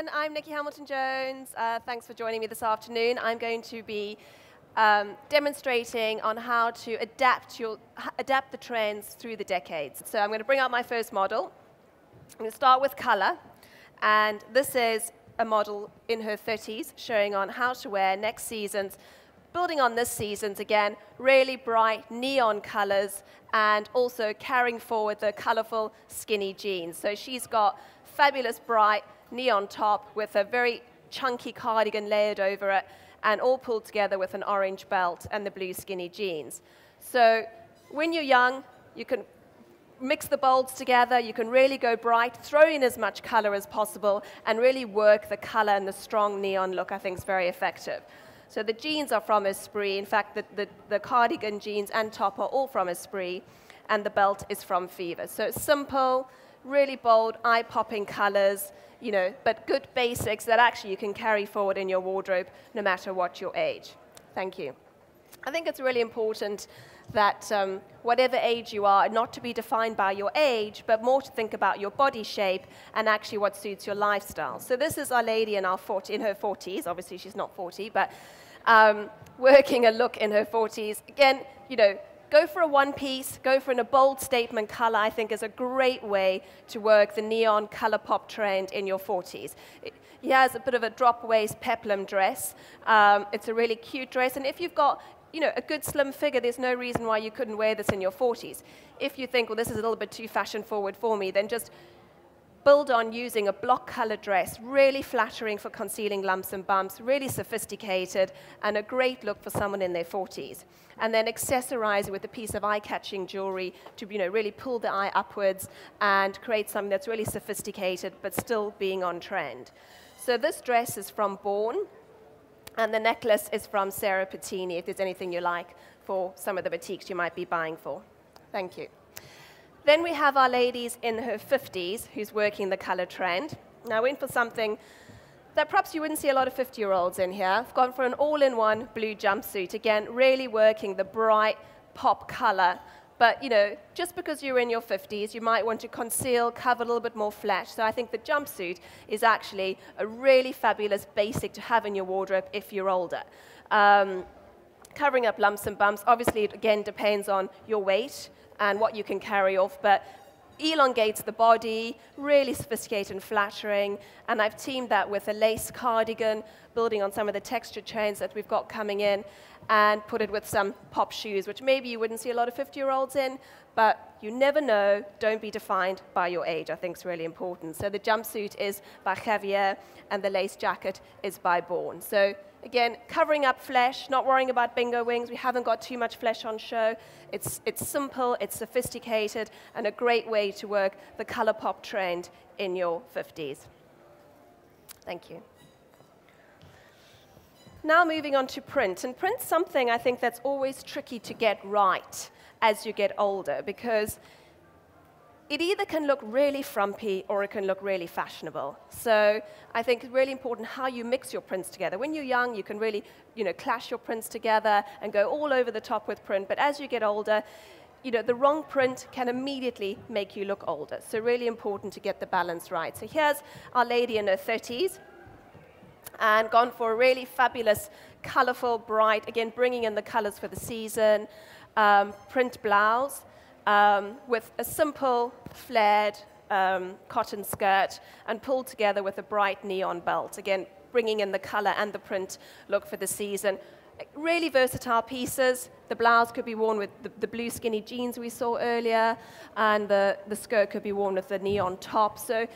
everyone. I'm Nicky Hambleton-Jones. Thanks for joining me this afternoon. I'm going to be demonstrating on how to adapt the trends through the decades. So I'm going to bring out my first model. I'm going to start with color. And this is a model in her 30s showing on how to wear next season's, building on this season's, again, really bright neon colors and also carrying forward the colorful skinny jeans. So she's got fabulous bright neon top with a very chunky cardigan layered over it and all pulled together with an orange belt and the blue skinny jeans. So when you're young, you can mix the bolds together, you can really go bright, throw in as much color as possible and really work the color and the strong neon look. I think is very effective. So the jeans are from Esprit. In fact, the cardigan jeans and top are all from Esprit, and the belt is from Fever. So it's simple, really bold, eye-popping colors, you know, but good basics that actually you can carry forward in your wardrobe no matter what your age. Thank you. I think it's really important that whatever age you are, not to be defined by your age, but more to think about your body shape and actually what suits your lifestyle. So this is our lady in her 40s. Obviously, she's not 40, but working a look in her 40s. Again, you know, go for a one-piece, go for a bold statement color, I think is a great way to work the neon color pop trend in your 40s. He has a bit of a drop-waist peplum dress. It's a really cute dress, and if you've got a good slim figure, there's no reason why you couldn't wear this in your 40s. If you think, well, this is a little bit too fashion-forward for me, then just build on using a block color dress, really flattering for concealing lumps and bumps, really sophisticated, and a great look for someone in their 40s. And then accessorize it with a piece of eye-catching jewelry to really pull the eye upwards and create something that's really sophisticated but still being on trend. So this dress is from Born, and the necklace is from Sarah Pettini, if there's anything you like for some of the boutiques you might be buying for. Thank you. Then we have our ladies in her 50s who's working the color trend. Now, I went for something that perhaps you wouldn't see a lot of 50-year-olds in here. I've gone for an all-in-one blue jumpsuit. Again, really working the bright pop color. But, just because you're in your 50s, you might want to conceal, cover a little bit more flesh. So I think the jumpsuit is actually a really fabulous basic to have in your wardrobe if you're older. Covering up lumps and bumps, obviously, it again depends on your weight and what you can carry off, but elongates the body, really sophisticated and flattering, and I've teamed that with a lace cardigan, building on some of the texture chains that we've got coming in, and put it with some pop shoes, which maybe you wouldn't see a lot of 50-year-olds in, but you never know. Don't be defined by your age, I think is really important. So the jumpsuit is by Javier, and the lace jacket is by Born. So again, covering up flesh, not worrying about bingo wings. We haven't got too much flesh on show. It's simple, it's sophisticated, and a great way to work the color pop trend in your 50s. Thank you. Now moving on to print. And print's something I think that's always tricky to get right as you get older, because it either can look really frumpy or it can look really fashionable. So I think it's really important how you mix your prints together. When you're young, you can really clash your prints together and go all over the top with print. But as you get older, the wrong print can immediately make you look older. So really important to get the balance right. So here's our lady in her 30s. And gone for a really fabulous, colorful, bright, again, bringing in the colors for the season, print blouse with a simple, flared cotton skirt and pulled together with a bright neon belt. Again, bringing in the color and the print look for the season. Really versatile pieces. The blouse could be worn with the blue skinny jeans we saw earlier, and the skirt could be worn with the neon top. So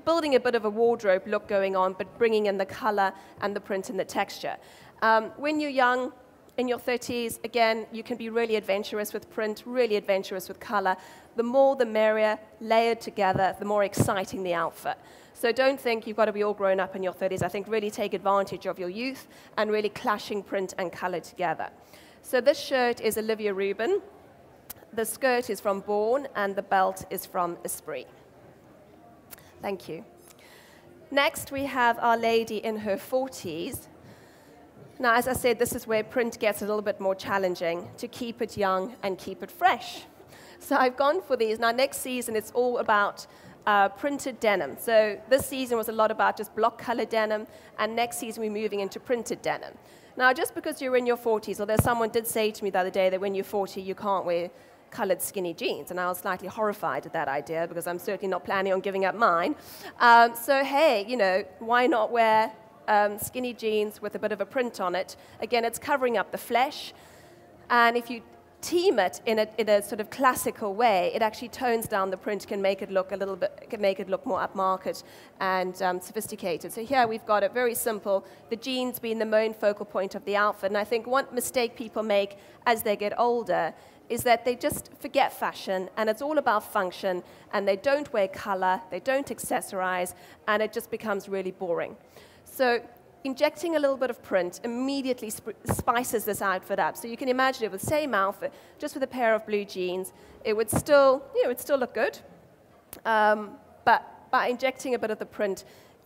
building a bit of a wardrobe look going on, but bringing in the color and the print and the texture. When you're young, in your 30s, again, you can be really adventurous with print, really adventurous with color. The more the merrier, layered together, the more exciting the outfit. So don't think you've got to be all grown up in your 30s. I think really take advantage of your youth and really clashing print and color together. So this shirt is Olivia Rubin. The skirt is from Born, and the belt is from Esprit. Thank you. Next, we have our lady in her 40s. Now, as I said, this is where print gets a little bit more challenging, to keep it young and keep it fresh. So I've gone for these. Now, next season, it's all about printed denim. So this season was a lot about just block color denim, and next season we're moving into printed denim. Now, just because you're in your 40s, although someone did say to me the other day that when you're 40, you can't wear colored skinny jeans, and I was slightly horrified at that idea because I'm certainly not planning on giving up mine. So hey, you know, why not wear skinny jeans with a bit of a print on it? Again, it's covering up the flesh, and if you team it in a sort of classical way, it actually tones down the print, can make it look a little bit, can make it look more upmarket and sophisticated. So here we've got it very simple, the jeans being the main focal point of the outfit. And I think one mistake people make as they get older is that they just forget fashion, and it's all about function, and they don't wear color, they don't accessorize, and it just becomes really boring. So injecting a little bit of print immediately spices this outfit up. So you can imagine it with the same outfit, just with a pair of blue jeans. It would still, you know, it'd still look good. But by injecting a bit of the print,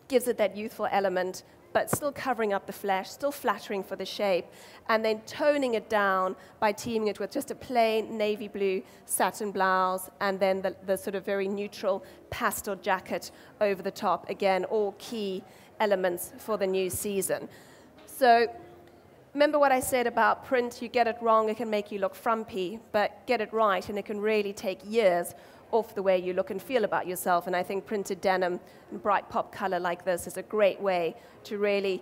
gives it that youthful element, but still covering up the flesh, still flattering for the shape, and then toning it down by teaming it with just a plain navy blue satin blouse, and then the sort of very neutral pastel jacket over the top. Again, all key elements for the new season. So remember what I said about print, you get it wrong, it can make you look frumpy, but get it right and it can really take years off the way you look and feel about yourself. And I think printed denim and bright pop color like this is a great way to really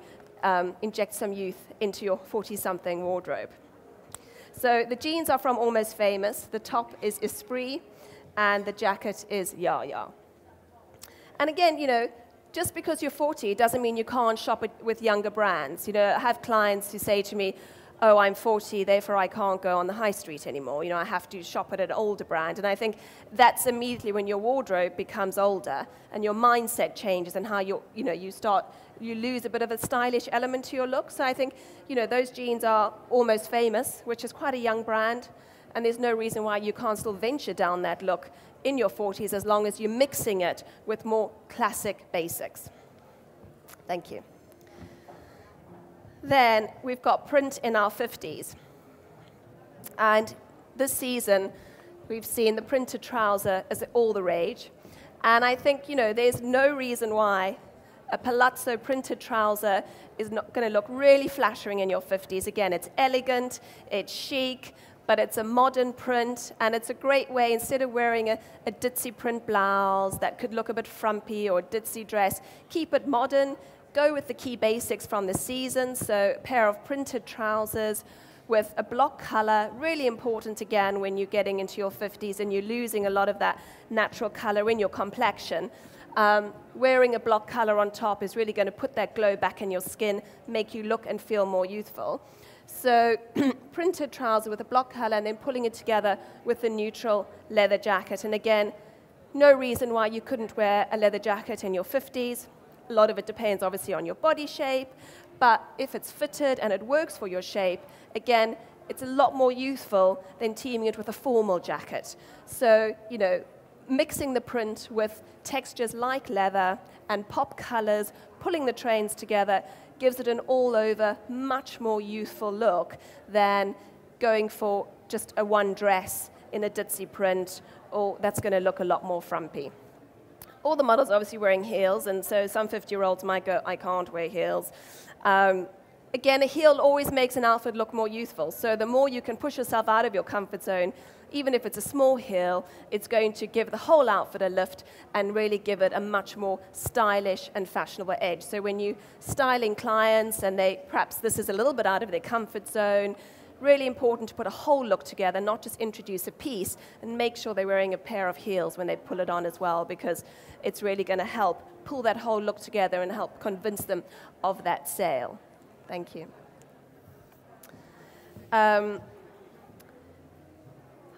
inject some youth into your 40-something wardrobe. So the jeans are from Almost Famous, the top is Esprit, and the jacket is Ya Ya. And again, you know, just because you're 40 doesn't mean you can't shop it with younger brands. You know, I have clients who say to me, oh, I'm 40, therefore I can't go on the high street anymore. You know, I have to shop at an older brand. And I think that's immediately when your wardrobe becomes older and your mindset changes and how you lose a bit of a stylish element to your look. So I think, you know, those jeans are Almost Famous, which is quite a young brand. And there's no reason why you can't still venture down that look in your 40s as long as you're mixing it with more classic basics. Thank you. Then we've got print in our 50s. And this season, we've seen the printed trouser as all the rage. And I think, you know, there's no reason why a palazzo printed trouser is not going to look really flattering in your 50s. Again, it's elegant, it's chic, but it's a modern print, and it's a great way, instead of wearing a ditzy print blouse that could look a bit frumpy, or a ditzy dress, keep it modern, go with the key basics from the season. So a pair of printed trousers with a block color, really important again when you're getting into your 50s and you're losing a lot of that natural color in your complexion. Wearing a block color on top is really going to put that glow back in your skin, make you look and feel more youthful. So printed trouser with a block color and then pulling it together with a neutral leather jacket. And again, no reason why you couldn't wear a leather jacket in your 50s. A lot of it depends obviously on your body shape, but if it's fitted and it works for your shape, again, it's a lot more youthful than teaming it with a formal jacket. So, you know, mixing the print with textures like leather and pop colors, pulling the trains together, gives it an all-over, much more youthful look than going for just a one dress in a ditzy print, or that's going to look a lot more frumpy. All the models are obviously wearing heels, and so some 50-year-olds might go, I can't wear heels. Again, a heel always makes an outfit look more youthful, so the more you can push yourself out of your comfort zone, even if it's a small heel, it's going to give the whole outfit a lift and really give it a much more stylish and fashionable edge. So when you're styling clients and perhaps this is a little bit out of their comfort zone, really important to put a whole look together, not just introduce a piece, and make sure they're wearing a pair of heels when they pull it on as well, because it's really going to help pull that whole look together and help convince them of that sale. Thank you.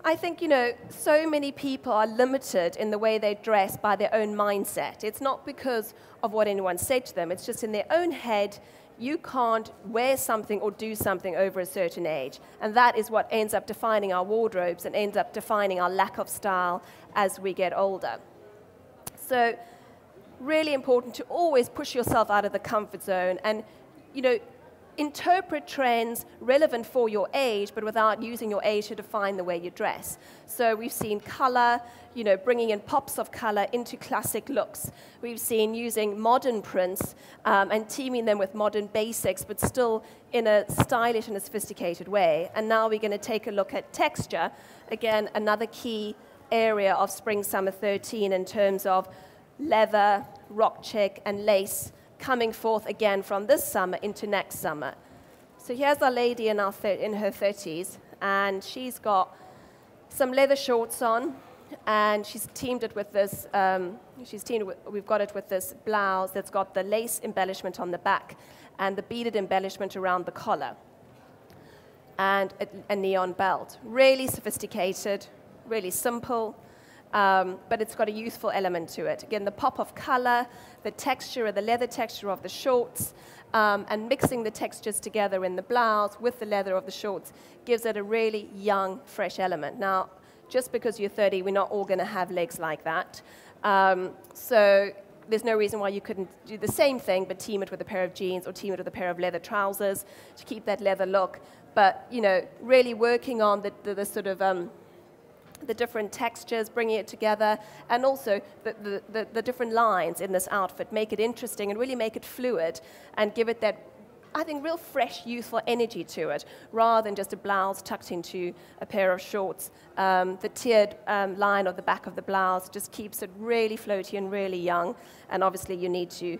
I think, you know, so many people are limited in the way they dress by their own mindset. It's not because of what anyone said to them. It's just in their own head, you can't wear something or do something over a certain age. And that is what ends up defining our wardrobes and ends up defining our lack of style as we get older. So really important to always push yourself out of the comfort zone. And, you know, interpret trends relevant for your age, but without using your age to define the way you dress. So we've seen color, bringing in pops of color into classic looks. We've seen using modern prints and teaming them with modern basics, but still in a stylish and a sophisticated way. And now we're going to take a look at texture. Again, another key area of Spring/Summer 13 in terms of leather, rock check, and lace coming forth again from this summer into next summer. So here's our lady in her 30s, and she's got some leather shorts on, and she's teamed it with this, we've got it with this blouse that's got the lace embellishment on the back and the beaded embellishment around the collar, and a neon belt. Really sophisticated, really simple, but it's got a youthful element to it. Again, the pop of color, the texture, the leather texture of the shorts, and mixing the textures together in the blouse with the leather of the shorts gives it a really young, fresh element. Now, just because you're 30, we're not all going to have legs like that. So there's no reason why you couldn't do the same thing, but team it with a pair of jeans or team it with a pair of leather trousers to keep that leather look. But, really working on the sort of the different textures, bringing it together, and also the different lines in this outfit, make it interesting and really make it fluid and give it that, I think, real fresh, youthful energy to it, rather than just a blouse tucked into a pair of shorts. The tiered line of the back of the blouse just keeps it really floaty and really young, and obviously you need to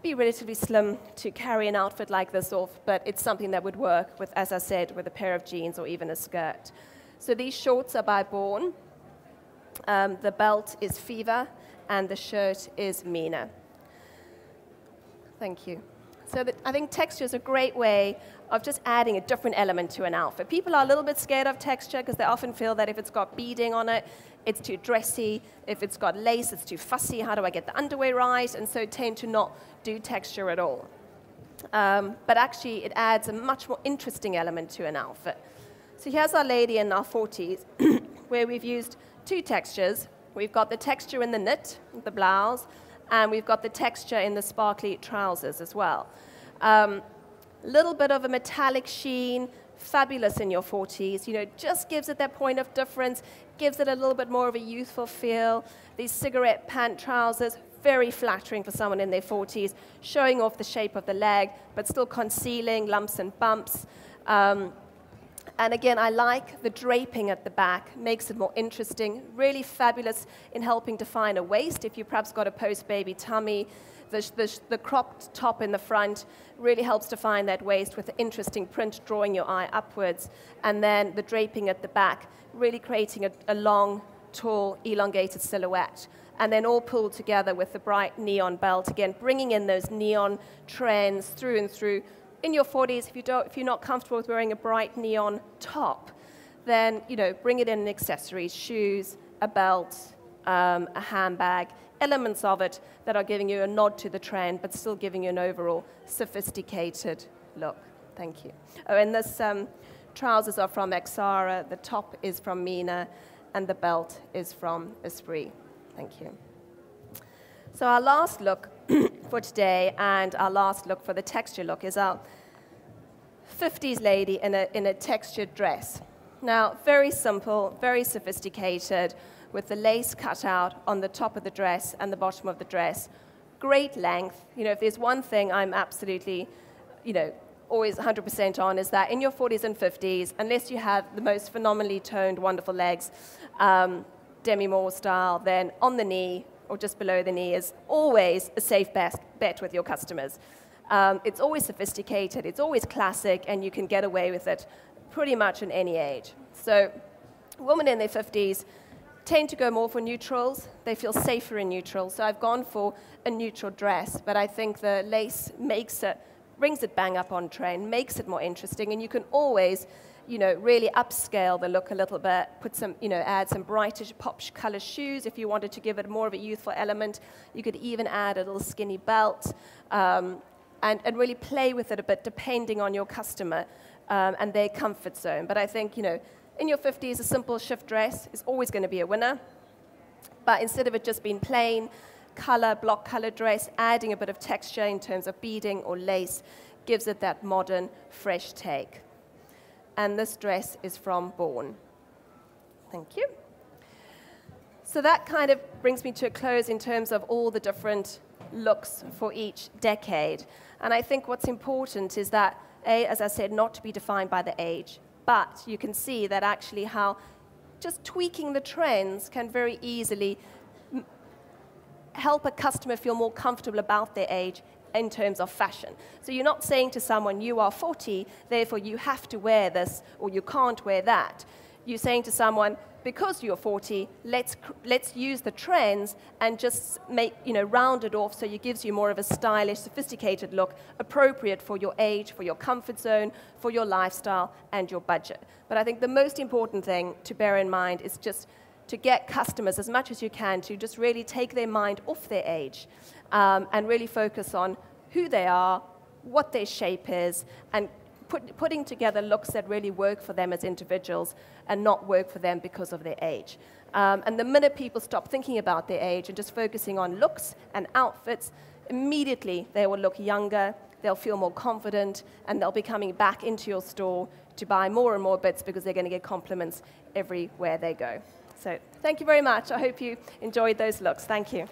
be relatively slim to carry an outfit like this off, but it's something that would work with, as I said, with a pair of jeans or even a skirt. So these shorts are by Born. The belt is Fever, and the shirt is Mina. Thank you. So I think texture is a great way of just adding a different element to an outfit. People are a little bit scared of texture because they often feel that if it's got beading on it, it's too dressy. If it's got lace, it's too fussy. How do I get the underwear right? And so tend to not do texture at all. But actually, it adds a much more interesting element to an outfit. So here's our lady in our 40s, where we've used two textures. We've got the texture in the knit, the blouse, and we've got the texture in the sparkly trousers as well. Little bit of a metallic sheen, fabulous in your 40s. Just gives it that point of difference, gives it a little bit more of a youthful feel. These cigarette pant trousers, very flattering for someone in their 40s, showing off the shape of the leg, but still concealing lumps and bumps. And again, I like the draping at the back, makes it more interesting, really fabulous in helping define a waist. If you perhaps got a post-baby tummy, the cropped top in the front really helps define that waist with the interesting print drawing your eye upwards. And then the draping at the back, really creating a long, tall, elongated silhouette. And then all pulled together with the bright neon belt, again, bringing in those neon trends through and through. In your 40s, if you're not comfortable with wearing a bright neon top, then bring it in accessories, shoes, a belt, a handbag, elements of it that are giving you a nod to the trend, but still giving you an overall sophisticated look. Thank you. Oh, and this trousers are from Exara, the top is from Mina, and the belt is from Esprit. Thank you. So our last look for today and our last look for the texture look is our 50s lady in a textured dress. Now, very simple, very sophisticated, with the lace cut out on the top of the dress and the bottom of the dress. Great length. If there's one thing I'm absolutely, always 100% on, is that in your 40s and 50s, unless you have the most phenomenally toned, wonderful legs, demi-moire style, then on the knee, or just below the knee, is always a safe bet with your customers. It's always sophisticated, it's always classic, and you can get away with it pretty much in any age. So women in their 50s tend to go more for neutrals. They feel safer in neutrals. So I've gone for a neutral dress, but I think the lace brings it bang up on trend, makes it more interesting, and you can always really upscale the look a little bit, put some, add some brightish pop color shoes if you wanted to give it more of a youthful element. You could even add a little skinny belt and really play with it a bit depending on your customer and their comfort zone. But I think, in your 50s, a simple shift dress is always going to be a winner. But instead of it just being plain, block color dress, adding a bit of texture in terms of beading or lace, gives it that modern, fresh take. And this dress is from Born. Thank you. So that kind of brings me to a close in terms of all the different looks for each decade. And I think what's important is that, as I said, not to be defined by the age, but you can see that actually how just tweaking the trends can very easily help a customer feel more comfortable about their age in terms of fashion. So you're not saying to someone, you are 40, therefore you have to wear this, or you can't wear that. You're saying to someone, because you're 40, let's use the trends and just make, round it off so it gives you more of a stylish, sophisticated look appropriate for your age, for your comfort zone, for your lifestyle, and your budget. But I think the most important thing to bear in mind is just to get customers as much as you can to just really take their mind off their age and really focus on who they are, what their shape is, and putting together looks that really work for them as individuals and not work for them because of their age. And the minute people stop thinking about their age and just focusing on looks and outfits, immediately they will look younger, they'll feel more confident, and they'll be coming back into your store to buy more and more bits because they're going to get compliments everywhere they go. So thank you very much. I hope you enjoyed those looks. Thank you.